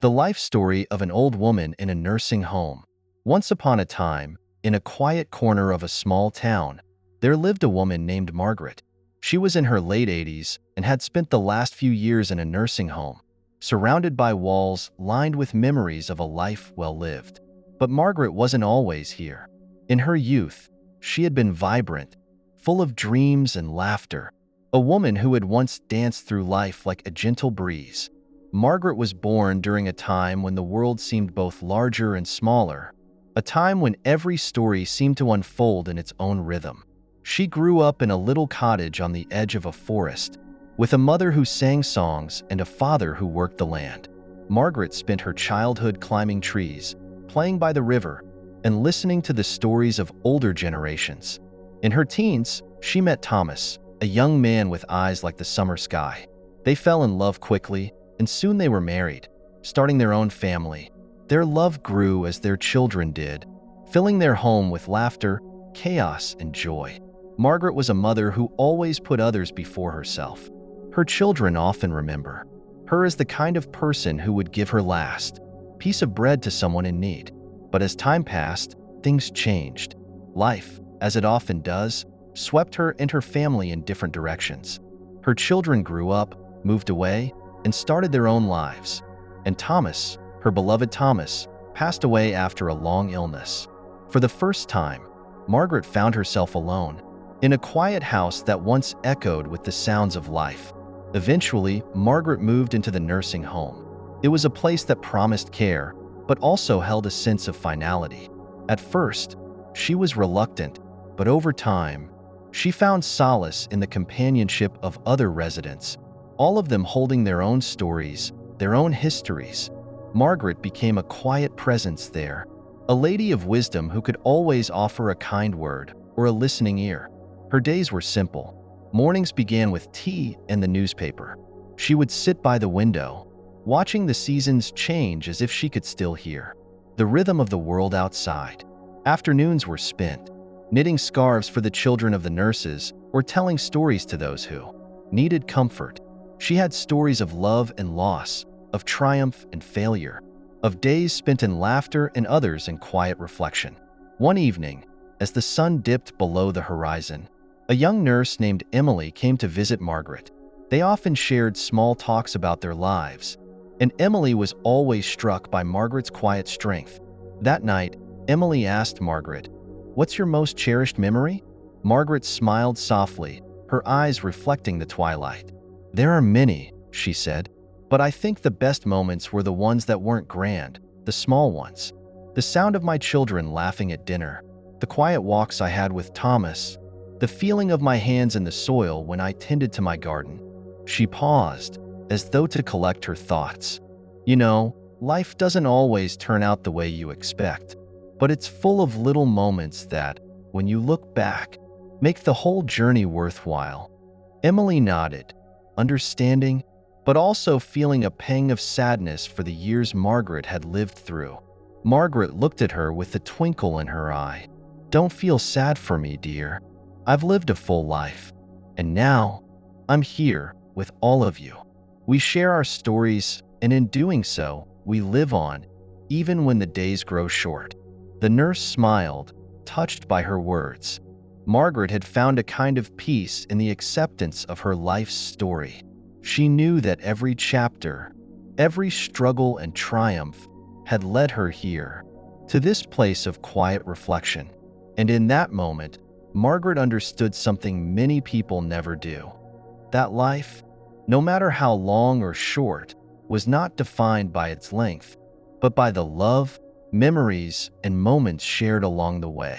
The life story of an old woman in a nursing home. Once upon a time, in a quiet corner of a small town, there lived a woman named Margaret. She was in her late 80s and had spent the last few years in a nursing home, surrounded by walls lined with memories of a life well lived. But Margaret wasn't always here. In her youth, she had been vibrant, full of dreams and laughter, a woman who had once danced through life like a gentle breeze. Margaret was born during a time when the world seemed both larger and smaller, a time when every story seemed to unfold in its own rhythm. She grew up in a little cottage on the edge of a forest, with a mother who sang songs and a father who worked the land. Margaret spent her childhood climbing trees, playing by the river, and listening to the stories of older generations. In her teens, she met Thomas, a young man with eyes like the summer sky. They fell in love quickly, and soon they were married, starting their own family. Their love grew as their children did, filling their home with laughter, chaos, and joy. Margaret was a mother who always put others before herself. Her children often remember her as the kind of person who would give her last piece of bread to someone in need. But as time passed, things changed. Life, as it often does, swept her and her family in different directions. Her children grew up, moved away, and started their own lives. And Thomas, her beloved Thomas, passed away after a long illness. For the first time, Margaret found herself alone, in a quiet house that once echoed with the sounds of life. Eventually, Margaret moved into the nursing home. It was a place that promised care, but also held a sense of finality. At first, she was reluctant, but over time, she found solace in the companionship of other residents, all of them holding their own stories, their own histories. Margaret became a quiet presence there, a lady of wisdom who could always offer a kind word or a listening ear. Her days were simple. Mornings began with tea and the newspaper. She would sit by the window, watching the seasons change as if she could still hear the rhythm of the world outside. Afternoons were spent knitting scarves for the children of the nurses or telling stories to those who needed comfort. She had stories of love and loss, of triumph and failure, of days spent in laughter and others in quiet reflection. One evening, as the sun dipped below the horizon, a young nurse named Emily came to visit Margaret. They often shared small talks about their lives, and Emily was always struck by Margaret's quiet strength. That night, Emily asked Margaret, "What's your most cherished memory?" Margaret smiled softly, her eyes reflecting the twilight. "There are many," she said, "but I think the best moments were the ones that weren't grand, the small ones. The sound of my children laughing at dinner, the quiet walks I had with Thomas, the feeling of my hands in the soil when I tended to my garden." She paused, as though to collect her thoughts. "You know, life doesn't always turn out the way you expect, but it's full of little moments that, when you look back, make the whole journey worthwhile." Emily nodded, understanding, but also feeling a pang of sadness for the years Margaret had lived through. Margaret looked at her with a twinkle in her eye. "Don't feel sad for me, dear. I've lived a full life, and now I'm here with all of you. We share our stories, and in doing so, we live on, even when the days grow short." The nurse smiled, touched by her words. Margaret had found a kind of peace in the acceptance of her life's story. She knew that every chapter, every struggle and triumph had led her here, to this place of quiet reflection. And in that moment, Margaret understood something many people never do. That life, no matter how long or short, was not defined by its length, but by the love, memories, and moments shared along the way.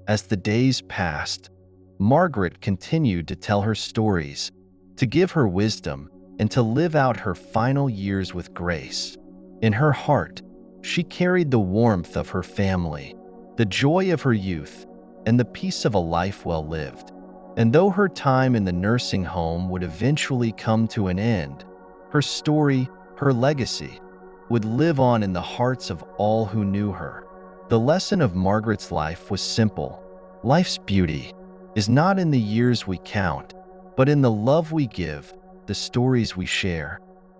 As the days passed, Margaret continued to tell her stories, to give her wisdom, and to live out her final years with grace. In her heart, she carried the warmth of her family, the joy of her youth, and the peace of a life well lived. And though her time in the nursing home would eventually come to an end, her story, her legacy, would live on in the hearts of all who knew her. The lesson of Margaret's life was simple. Life's beauty is not in the years we count, but in the love we give, the stories we share,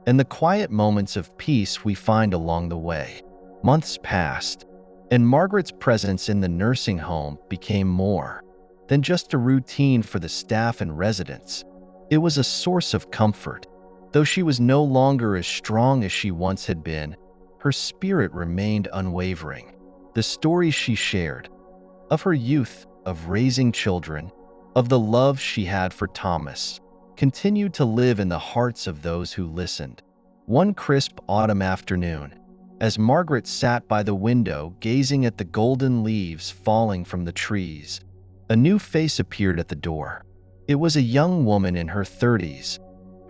and the quiet moments of peace we find along the way. Months passed, and Margaret's presence in the nursing home became more than just a routine for the staff and residents. It was a source of comfort. Though she was no longer as strong as she once had been, her spirit remained unwavering. The stories she shared of her youth, of raising children, of the love she had for Thomas, continued to live in the hearts of those who listened. One crisp autumn afternoon, as Margaret sat by the window gazing at the golden leaves falling from the trees, a new face appeared at the door. It was a young woman in her 30s,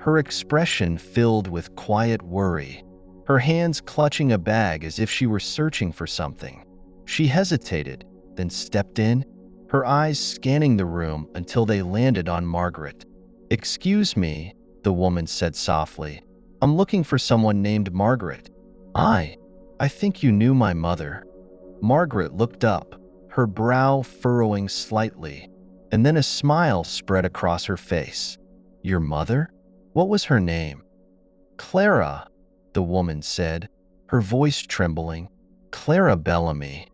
her expression filled with quiet worry, her hands clutching a bag as if she were searching for something. She hesitated, then stepped in, her eyes scanning the room until they landed on Margaret. "Excuse me," the woman said softly. "I'm looking for someone named Margaret." I think you knew my mother." Margaret looked up, her brow furrowing slightly, and then a smile spread across her face. "Your mother? What was her name?" "Clara," the woman said, her voice trembling. "Clara Bellamy."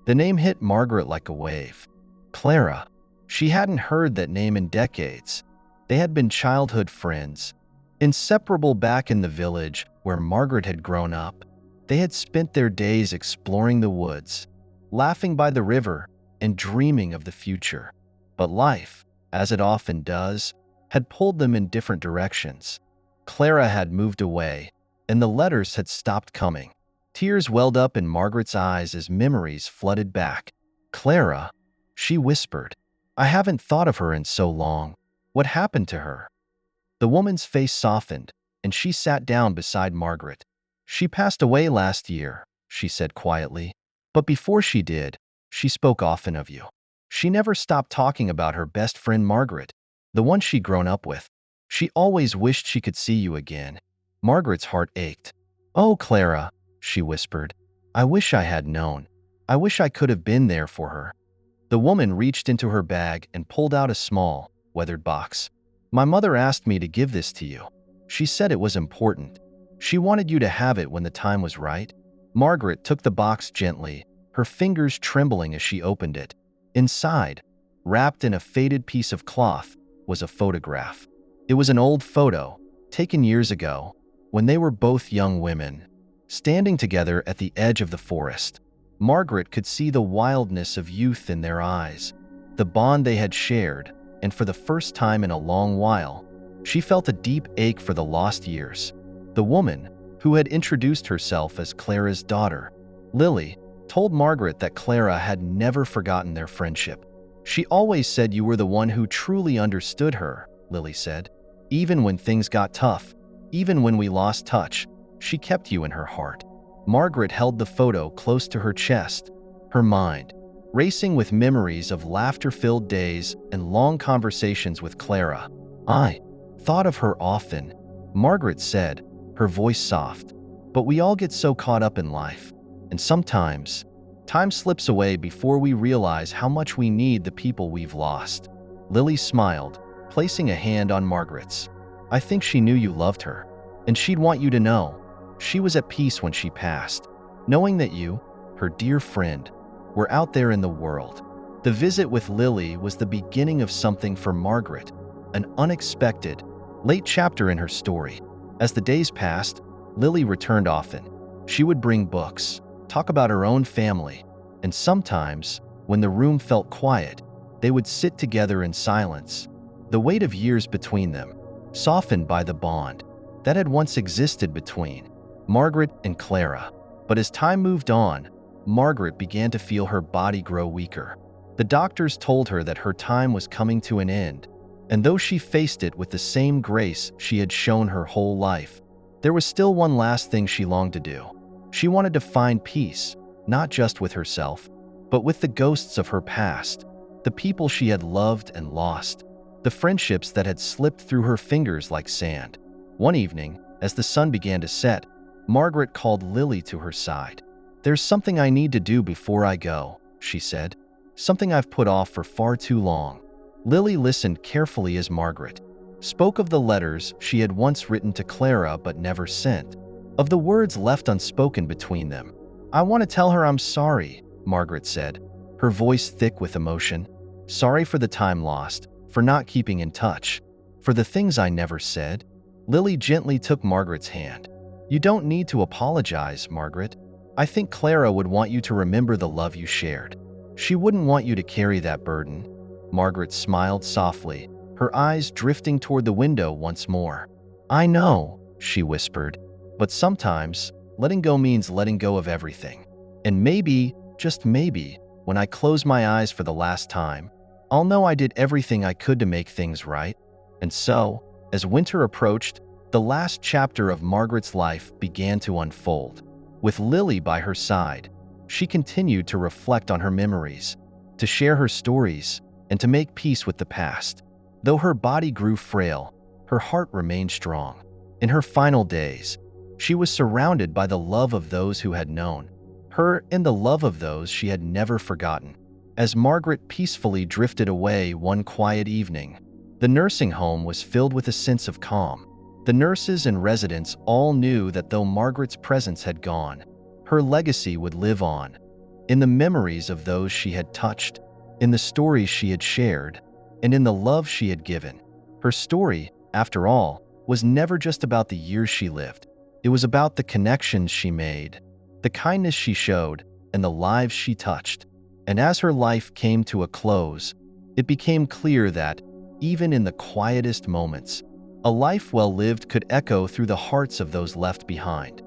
The name hit Margaret like a wave. Clara. She hadn't heard that name in decades. They had been childhood friends, inseparable back in the village where Margaret had grown up. They had spent their days exploring the woods, laughing by the river, and dreaming of the future. But life, as it often does, had pulled them in different directions. Clara had moved away, and the letters had stopped coming. Tears welled up in Margaret's eyes as memories flooded back. "Clara," she whispered. "I haven't thought of her in so long. What happened to her?" The woman's face softened, and she sat down beside Margaret. "She passed away last year," she said quietly. "But before she did, she spoke often of you. She never stopped talking about her best friend Margaret, the one she'd grown up with. She always wished she could see you again." Margaret's heart ached. "Oh, Clara," she whispered. "I wish I had known. I wish I could have been there for her." The woman reached into her bag and pulled out a small, weathered box. "My mother asked me to give this to you. She said it was important. She wanted you to have it when the time was right." Margaret took the box gently, her fingers trembling as she opened it. Inside, wrapped in a faded piece of cloth, was a photograph. It was an old photo, taken years ago, when they were both young women, standing together at the edge of the forest. Margaret could see the wildness of youth in their eyes, the bond they had shared, and for the first time in a long while, she felt a deep ache for the lost years. The woman, who had introduced herself as Clara's daughter, Lily, told Margaret that Clara had never forgotten their friendship. "She always said you were the one who truly understood her," Lily said. "Even when things got tough, even when we lost touch, she kept you in her heart." Margaret held the photo close to her chest, her mind racing with memories of laughter-filled days and long conversations with Clara. "I thought of her often," Margaret said, her voice soft. "But we all get so caught up in life, and sometimes time slips away before we realize how much we need the people we've lost." Lily smiled, placing a hand on Margaret's. "I think she knew you loved her, and she'd want you to know. She was at peace when she passed, knowing that you, her dear friend, were out there in the world." The visit with Lily was the beginning of something for Margaret, an unexpected, late chapter in her story. As the days passed, Lily returned often. She would bring books, talk about her own family, and sometimes, when the room felt quiet, they would sit together in silence, the weight of years between them, softened by the bond that had once existed between Margaret and Clara. But as time moved on, Margaret began to feel her body grow weaker. The doctors told her that her time was coming to an end, and though she faced it with the same grace she had shown her whole life, there was still one last thing she longed to do. She wanted to find peace, not just with herself, but with the ghosts of her past, the people she had loved and lost, the friendships that had slipped through her fingers like sand. One evening, as the sun began to set, Margaret called Lily to her side. "There's something I need to do before I go," she said. "Something I've put off for far too long." Lily listened carefully as Margaret, spoke of the letters she had once written to Clara but never sent, of the words left unspoken between them. "I want to tell her I'm sorry," Margaret said, her voice thick with emotion. "Sorry for the time lost, for not keeping in touch, for the things I never said." Lily gently took Margaret's hand. "You don't need to apologize, Margaret. I think Clara would want you to remember the love you shared. She wouldn't want you to carry that burden." Margaret smiled softly, her eyes drifting toward the window once more. "I know," she whispered, "but sometimes letting go means letting go of everything. And maybe, just maybe, when I close my eyes for the last time, I'll know I did everything I could to make things right." And so, as winter approached, the last chapter of Margaret's life began to unfold. With Lily by her side, she continued to reflect on her memories, to share her stories, and to make peace with the past. Though her body grew frail, her heart remained strong. In her final days, she was surrounded by the love of those who had known her and the love of those she had never forgotten. As Margaret peacefully drifted away one quiet evening, the nursing home was filled with a sense of calm. The nurses and residents all knew that though Margaret's presence had gone, her legacy would live on, in the memories of those she had touched, in the stories she had shared, and in the love she had given. Her story, after all, was never just about the years she lived. It was about the connections she made, the kindness she showed, and the lives she touched. And as her life came to a close, it became clear that, even in the quietest moments, a life well lived could echo through the hearts of those left behind.